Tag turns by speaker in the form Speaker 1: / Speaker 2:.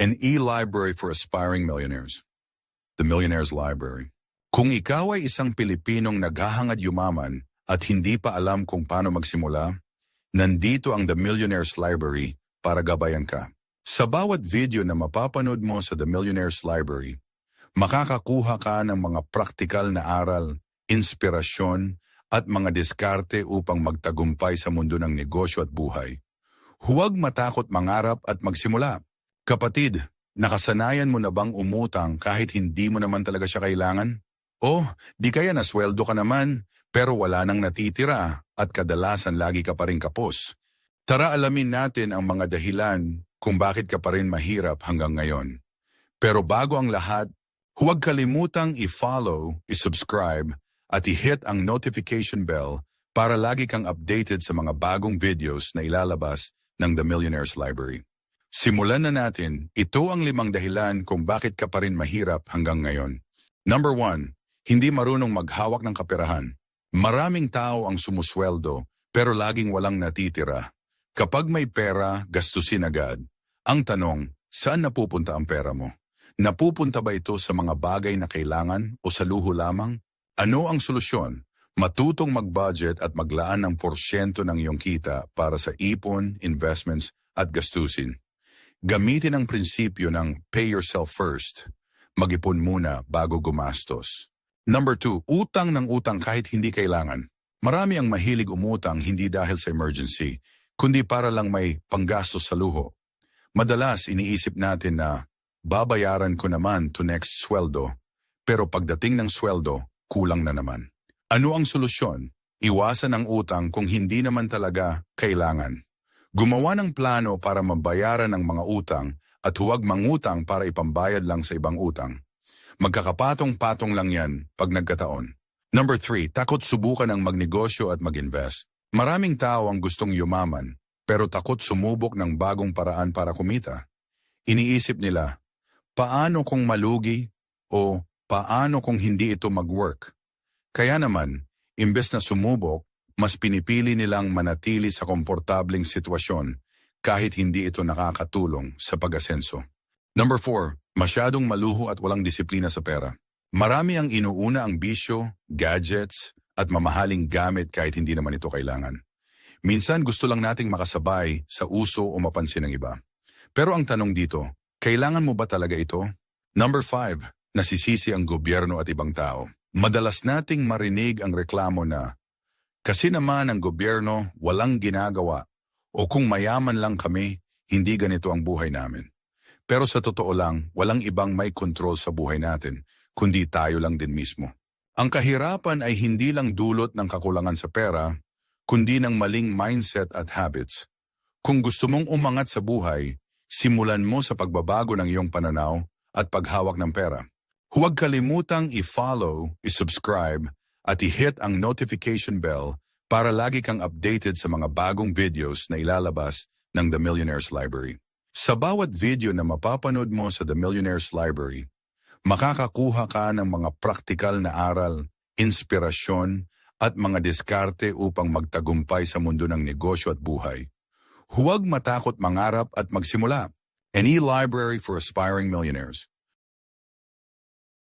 Speaker 1: An e-library for aspiring millionaires. The Millionaire's Library. Kung ikaw ay isang Pilipinong naghahangad yumaman at hindi pa alam kung paano magsimula, nandito ang The Millionaire's Library para gabayan ka. Sa bawat video na mapapanood mo sa The Millionaire's Library, makakakuha ka ng mga praktikal na aral, inspirasyon, at mga diskarte upang magtagumpay sa mundo ng negosyo at buhay. Huwag matakot mangarap at magsimula. Kapatid, nakasanayan mo na bang umutang kahit hindi mo naman talaga siya kailangan? O, di kaya nasweldo ka naman, pero wala nang natitira at kadalasan lagi ka pa rin kapos. Tara alamin natin ang mga dahilan kung bakit ka pa rin mahirap hanggang ngayon. Pero bago ang lahat, huwag kalimutang i-follow, i-subscribe, at i-hit ang notification bell para lagi kang updated sa mga bagong videos na ilalabas ng The Millionaire's Library. Simulan na natin, ito ang 5 dahilan kung bakit ka pa rin mahirap hanggang ngayon. Number 1, hindi marunong maghawak ng kaperahan. Maraming tao ang sumusweldo pero laging walang natitira. Kapag may pera, gastusin agad. Ang tanong, saan napupunta ang pera mo? Napupunta ba ito sa mga bagay na kailangan o sa luho lamang? Ano ang solusyon? Matutong mag-budget at maglaan ng porsyento ng iyong kita para sa ipon, investments at gastusin. Gamitin ang prinsipyo ng pay yourself first. Mag-ipon muna bago gumastos. Number 2, utang ng utang kahit hindi kailangan. Marami ang mahilig umutang hindi dahil sa emergency, kundi para lang may panggastos sa luho. Madalas iniisip natin na babayaran ko naman to next sweldo, pero pagdating ng sweldo, kulang na naman. Ano ang solusyon? Iwasan ang utang kung hindi naman talaga kailangan. Gumawa ng plano para mabayaran ang mga utang at huwag mangutang para ipambayad lang sa ibang utang. Magkakapatong-patong lang yan pag nagkataon. Number 3, takot subukan ang magnegosyo at mag-invest. Maraming tao ang gustong yumaman, pero takot sumubok ng bagong paraan para kumita. Iniisip nila, paano kung malugi o paano kung hindi ito mag-work? Kaya naman, imbes na sumubok, mas pinipili nilang manatili sa komportableng sitwasyon kahit hindi ito nakakatulong sa pag-asenso. Number 4, masyadong maluho at walang disiplina sa pera. Marami ang inuuna ang bisyo, gadgets, at mamahaling gamit kahit hindi naman ito kailangan. Minsan gusto lang nating makasabay sa uso o mapansin ng iba. Pero ang tanong dito, kailangan mo ba talaga ito? Number 5, nasisisi ang gobyerno at ibang tao. Madalas nating marinig ang reklamo na, kasi naman ang gobyerno walang ginagawa o kung mayaman lang kami, hindi ganito ang buhay namin. Pero sa totoo lang, walang ibang may kontrol sa buhay natin, kundi tayo lang din mismo. Ang kahirapan ay hindi lang dulot ng kakulangan sa pera, kundi ng maling mindset at habits. Kung gusto mong umangat sa buhay, simulan mo sa pagbabago ng iyong pananaw at paghawak ng pera. Huwag kalimutang i-follow, i-subscribe, at i-hit ang notification bell para lagi kang updated sa mga bagong videos na ilalabas ng The Millionaire's Library. Sa bawat video na mapapanood mo sa The Millionaire's Library, makakakuha ka ng mga praktikal na aral, inspirasyon, at mga diskarte upang magtagumpay sa mundo ng negosyo at buhay. Huwag matakot mangarap at magsimula. An e-library for aspiring millionaires.